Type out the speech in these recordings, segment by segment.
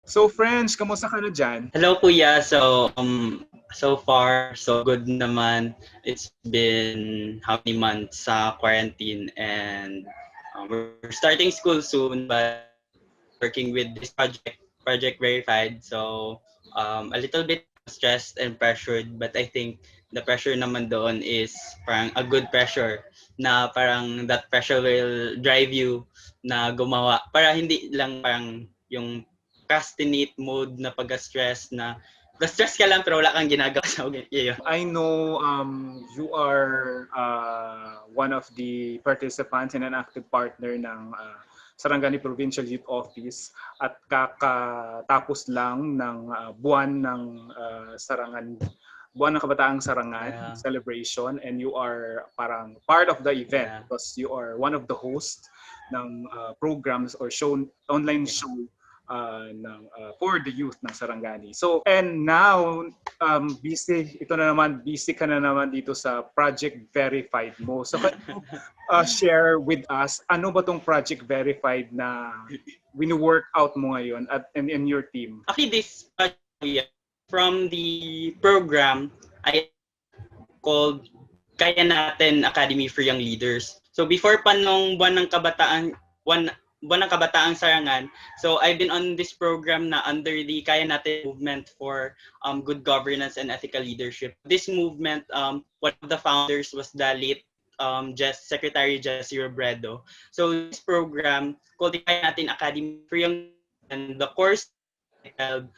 So friends, kamusta ka na dyan? Hello Kuya. So far so good naman. It's been how many months sa quarantine and we're starting school soon but working with this project verified. So a little bit stressed and pressured but I think the pressure naman doon is parang a good pressure na parang that pressure will drive you na gumawa para hindi lang parang yung procrastinate mode na pag-stress na stress ka lang pero wala kang ginagawa sa yun. I know you are one of the participants and an active partner ng Sarangani Provincial Youth Office at kakatapos lang ng buwan ng Sarangani, buwan ng Kabataang Sarangan Yeah. celebration, and you are parang part of the event Yeah. because you are one of the hosts ng programs or show, online Yeah. show for the youth ng Sarangani. So, and now, busy ka na naman dito sa Project Verified mo. So, can you share with us, ano ba tong Project Verified na wini-work out mo ngayon at in your team? Actually, this project from the program I called Kaya Natin-Academy for Young Leaders. So before pa nung buwan ng kabataang Sarangan, so I've been on this program na under the Kaya Natin movement for good governance and ethical leadership. This movement, one of the founders was the late Secretary Jesse Robredo. So this program called the Kaya Natin Academy for Young Leaders, and the course titled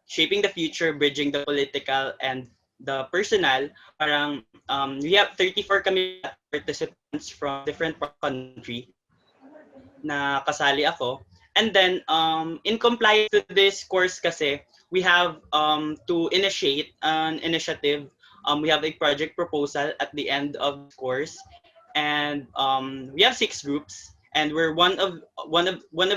Shaping the Future, Bridging the Political and the Personal. Parang we have 34 kami participants from different country na kasali ako. And then, in compliance to this course kasi, we have to initiate an initiative. We have a project proposal at the end of the course. And we have 6 groups. And we're one of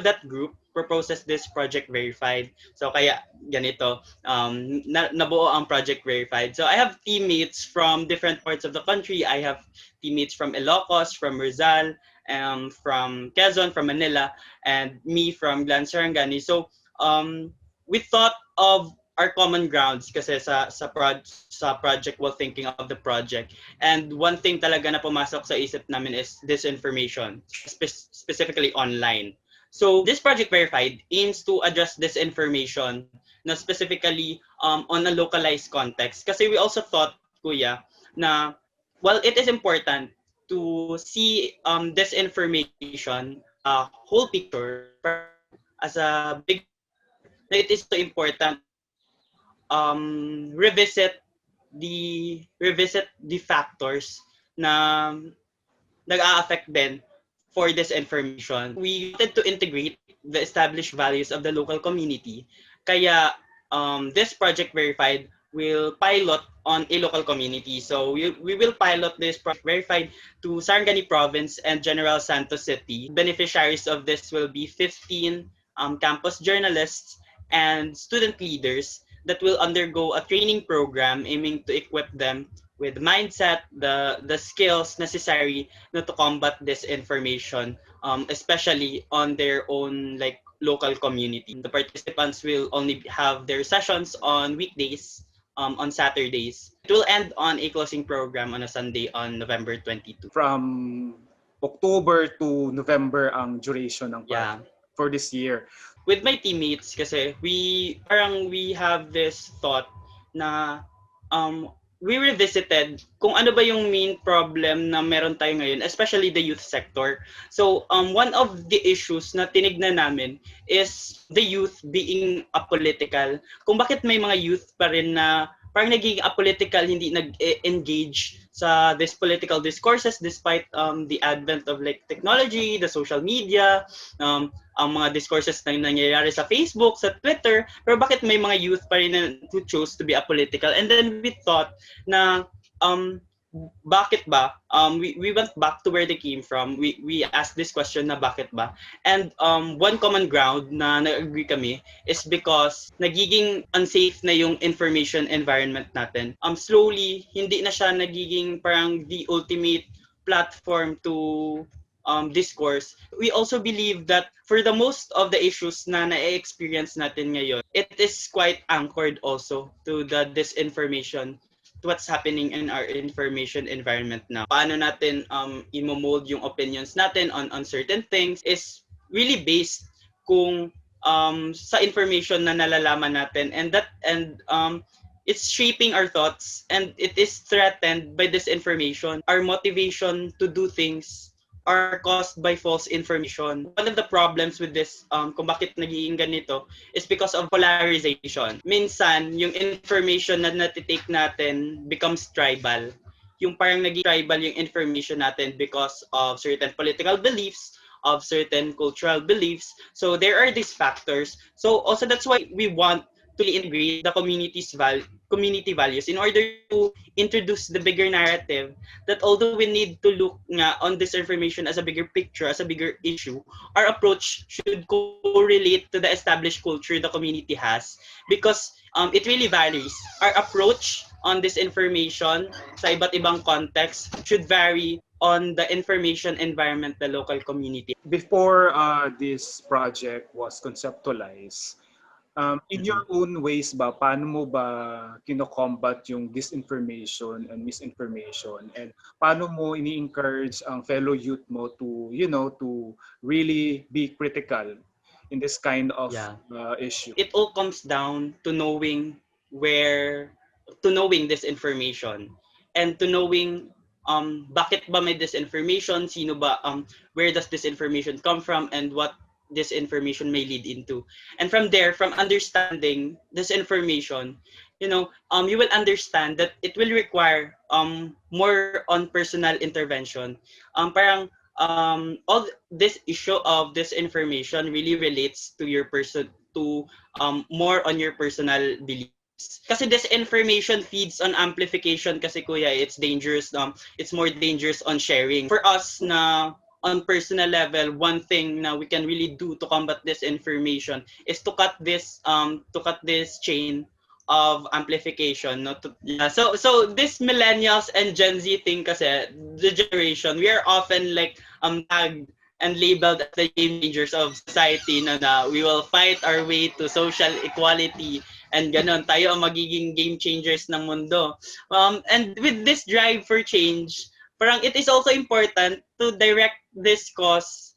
that group proposes this project verified. So kaya ganito, nabuo ang project verified. So I have teammates from different parts of the country. I have teammates from Ilocos, from Rizal, from Quezon, from Manila, and me from Sarangani. So we thought of our common grounds kasi sa project while thinking of the project. And one thing talaga na pumasok sa isip namin is disinformation, specifically online. So this project verified aims to address disinformation na specifically on a localized context. Kasi we also thought, Kuya, na while it is important to see disinformation as a whole picture, as a big picture, na it is so important revisit the factors na nag-a-affect din for this information. We wanted to integrate the established values of the local community. Kaya this project verified will pilot on a local community. So we will pilot this project verified to Sarangani Province and General Santos City. Beneficiaries of this will be 15 campus journalists and student leaders that will undergo a training program aiming to equip them with mindset, the skills necessary to combat disinformation, especially on their own like local community. The participants will only have their sessions on weekdays, on Saturdays. It will end on a closing program on a Sunday on November 22. From October to November ang duration ng project for this year. With my teammates kasi we have this thought na we revisited kung ano ba yung main problem na meron tayo ngayon, especially the youth sector. So one of the issues na tinignan namin is the youth being apolitical. Kung bakit may mga youth pa rin na parang naging apolitical, hindi nag-engage sa these political discourses despite the advent of like technology, the social media, ang mga discourses na nangyayari sa Facebook, sa Twitter, pero bakit may mga youth pa rin na who chose to be apolitical? And then we thought na bakit ba? We went back to where they came from. We asked this question na bakit ba? And one common ground na nag-agree kami is because nagiging unsafe na yung information environment natin. Slowly, hindi na siya nagiging parang the ultimate platform to discourse, we also believe that for the most of the issues na na-experience natin ngayon, it is quite anchored also to the disinformation, to what's happening in our information environment now. Paano natin imo-mold yung opinions natin on certain things is really based kung sa information na nalalaman natin, and it's shaping our thoughts, and it is threatened by this information. Our motivation to do things are caused by false information. One of the problems with this, kung bakit nagiging ganito, is because of polarization. Minsan, yung information na natitake natin becomes tribal. Yung parang naging tribal yung information natin because of certain political beliefs, of certain cultural beliefs. So there are these factors. So also that's why we want to integrate the community values in order to introduce the bigger narrative that although we need to look nga on this information as a bigger picture, as a bigger issue, our approach should correlate to the established culture the community has, because it really varies. Our approach on this information sa iba't ibang context should vary on the information environment the local community. Before this project was conceptualized, in your own ways ba, paano mo ba kino-combat yung disinformation and misinformation? And paano mo ini-encourage ang fellow youth mo to, to really be critical in this kind of issue? It all comes down to knowing this information, and to knowing bakit ba may disinformation, sino ba, where does this information come from, and what this information may lead into. And from there, from understanding this information, you will understand that it will require more on personal intervention. Parang all this issue of this information really relates to your person, to more on your personal beliefs. Kasi this information feeds on amplification kasi kuya, it's dangerous, it's more dangerous on sharing. For us na on personal level, one thing na we can really do to combat this information is to cut this chain of amplification, no? So this millennials and Gen Z thing kasi, the generation, we are often like tagged and labeled as the game changers of society, na we will fight our way to social equality, and ganon, tayo ang magiging game changers ng mundo. And with this drive for change, parang it is also important to direct this cause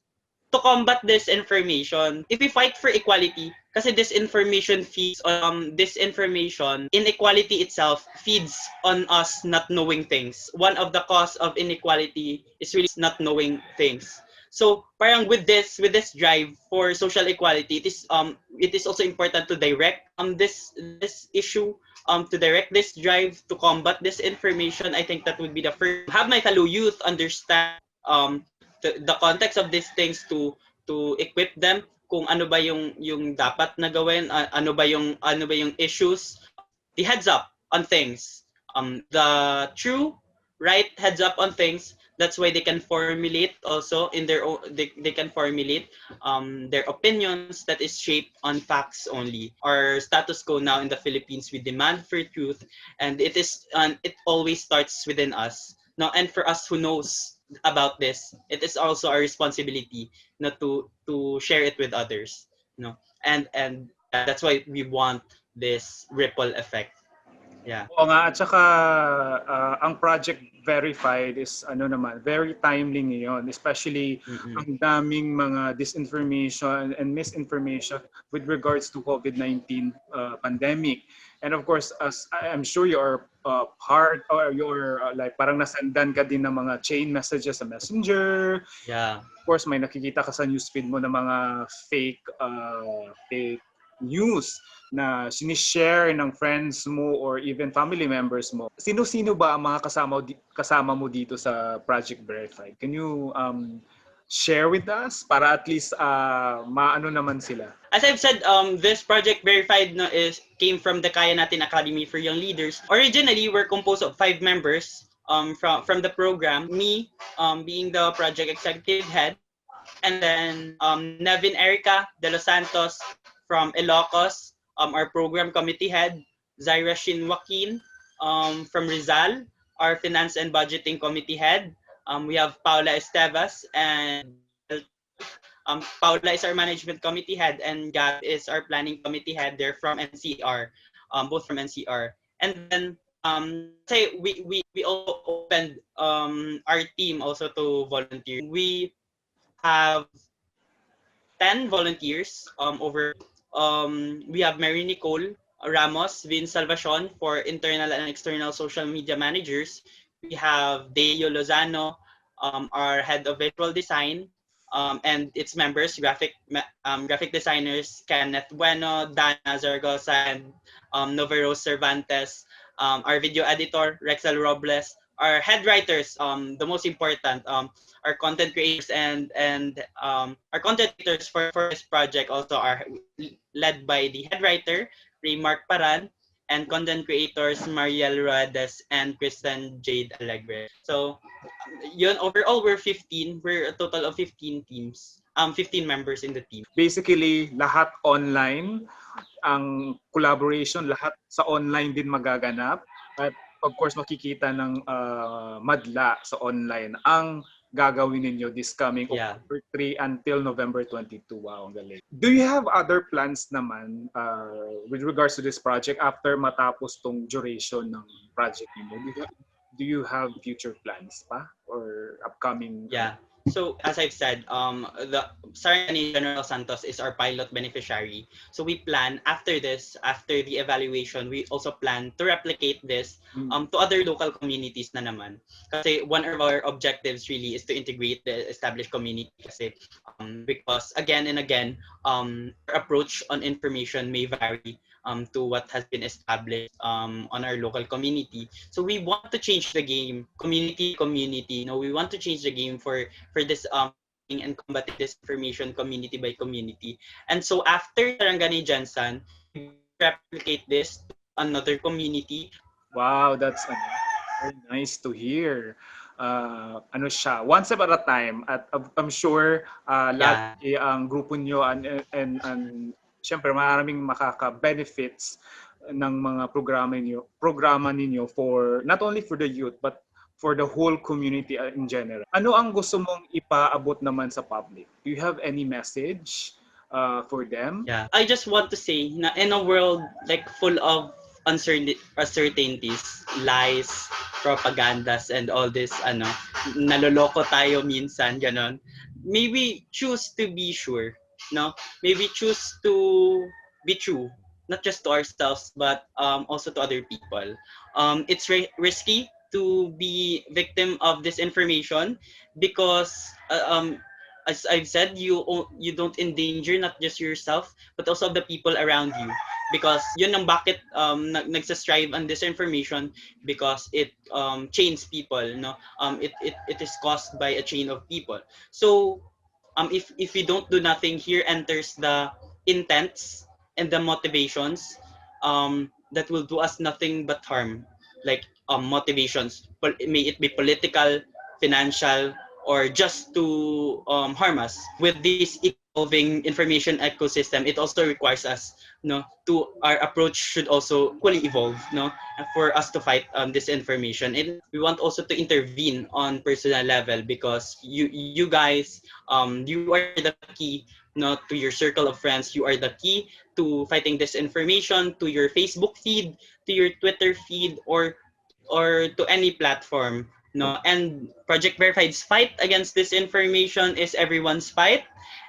to combat disinformation. If we fight for equality, kasi disinformation feeds on inequality itself feeds on us not knowing things. One of the cause of inequality is really not knowing things. So parang with this drive for social equality, it is also important to direct this issue, to direct this drive to combat this information. I think that would be the first. Have my fellow youth understand the context of these things, to equip them kung ano ba yung dapat na gawin, ano ba yung issues, the heads up on things, the true right heads up on things. That's why they can formulate also in their own, they can formulate their opinions that is shaped on facts only. Our status quo now in the Philippines, we demand for truth, and it always starts within us. Now, and for us who knows about this, it is also our responsibility not to share it with others. And that's why we want this ripple effect. Yeah. Oo nga, at saka ang project verified is very timely ngayon, especially ang daming mga disinformation and misinformation with regards to COVID-19 pandemic. And of course, as I'm sure you are part, or you're like parang nasendan ka din ng mga chain messages sa Messenger. Yeah. Of course, may nakikita ka sa newsfeed mo ng mga fake news na sinishare ng friends mo or even family members mo. Sino-sino ba ang mga kasama mo dito sa Project Verified? Can you share with us para at least maano naman sila? As I've said, this Project Verified came from the Kaya Natin-Academy for Young Leaders. Originally, we're composed of 5 members from the program. Me, being the project executive head, and then Nevin Erica de los Santos from Ilocos, our program committee head, Zaira Shin Joaquin from Rizal, our finance and budgeting committee head, We have Paula Estevas and Paula is our management committee head, and Gab is our planning committee head. They're from NCR, both from NCR. And then say we also opened our team also to volunteer. We have 10 volunteers over. We have Mary Nicole Ramos, Vin Salvacion for internal and external social media managers. We have Deo Lozano, our head of visual design, and its members, graphic designers Kenneth Bueno, Dana Zaragoza, and Noveros Cervantes. Our video editor REXCEL Robles. Our head writers, the most important, our content creators and our content creators for this project also are led by the head writer Mark Paran and content creators Mariel Ruedes and Kristen Jade Alegre. So yun, overall we're 15. We're a total of 15 teams. 15 members in the team. Basically, lahat online, ang collaboration, lahat sa online din magaganap. At of course, makikita ng madla sa online ang gagawin ninyo this coming October 3 until November 22. Wow, ang galing. Do you have other plans naman with regards to this project after matapos tong duration ng project niyo? Do you have future plans pa or upcoming? Yeah. So as I've said, the Sarangani General Santos is our pilot beneficiary. So we plan after this, after the evaluation, we also plan to replicate this to other local communities na naman. Kasi one of our objectives really is to integrate the established community. Kasi because again and again, our approach on information may vary to what has been established on our local community. So we want to change the game, community. We want to change the game for this and combating disinformation community by community. And so after Sarangani Jansan, we replicate this to another community. Wow, that's very nice to hear. Ano siya, one step at a time, at I'm sure lagi ang grupo nyo and syempre maraming makaka-benefits ng mga programa ninyo for not only for the youth but for the whole community in general. Ano ang gusto mong ipaabot naman sa public? Do you have any message for them? Yeah, I just want to say na in a world like full of uncertainties, lies, propagandas, and all this, naloloko tayo minsan, ganon. Maybe choose to be sure, no? Maybe choose to be true, not just to ourselves, but also to other people. It's risky to be victim of disinformation because as I've said, you don't endanger not just yourself but also the people around you, because yun ang bakit nagsastrive on disinformation, because it chains people, no? It is caused by a chain of people. So if we don't do nothing, here enters the intents and the motivations that will do us nothing but harm, like motivations, may it be political, financial, or just to harm us. With this evolving information ecosystem, it also requires us, to our approach should also equally evolve, for us to fight disinformation. And we want also to intervene on personal level, because you guys, you are the key, to your circle of friends. You are the key to fighting disinformation, to your Facebook feed, to your Twitter feed, or to any platform. No, and Project Verified's fight against disinformation is everyone's fight,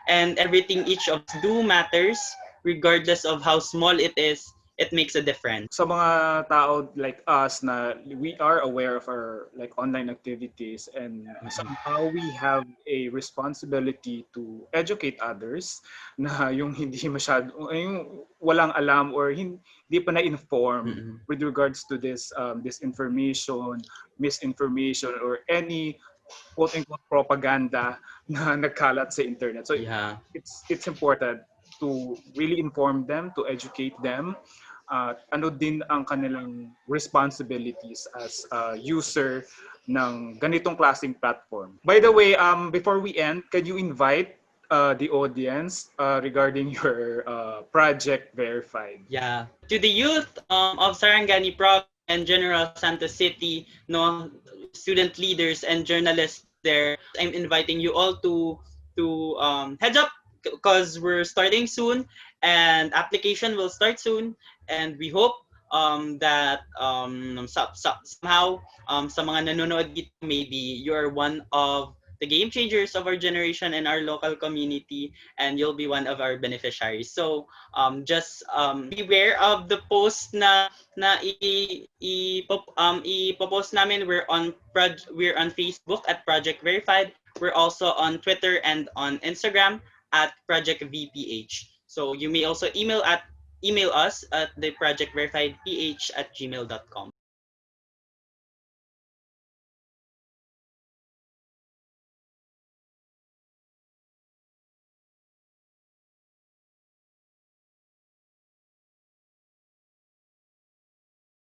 and everything each of us do matters, regardless of how small it is. It makes a difference. Sa mga tao like us na we are aware of our like online activities, and somehow we have a responsibility to educate others na yung hindi masyado, yung walang alam or hindi pa na-inform with regards to this disinformation, misinformation, or any quote-unquote propaganda na nagkalat sa internet. So it's important to really inform them, to educate them. Ano din ang kanilang responsibilities as a user ng ganitong klaseng platform. By the way, before we end, can you invite the audience regarding your Project Verified? Yeah. To the youth of Sarangani Province and General Santos City, student leaders and journalists there. I'm inviting you all to heads up because we're starting soon and application will start soon, and we hope that somehow sa mga nanonood dito, maybe you're one of the game changers of our generation and our local community, and you'll be one of our beneficiaries. So just beware of the post na ipopost namin. We're on Facebook at Project Verified. We're also on Twitter and on Instagram at Project VPH. So you may also email us at the Project Verified PH at gmail.com.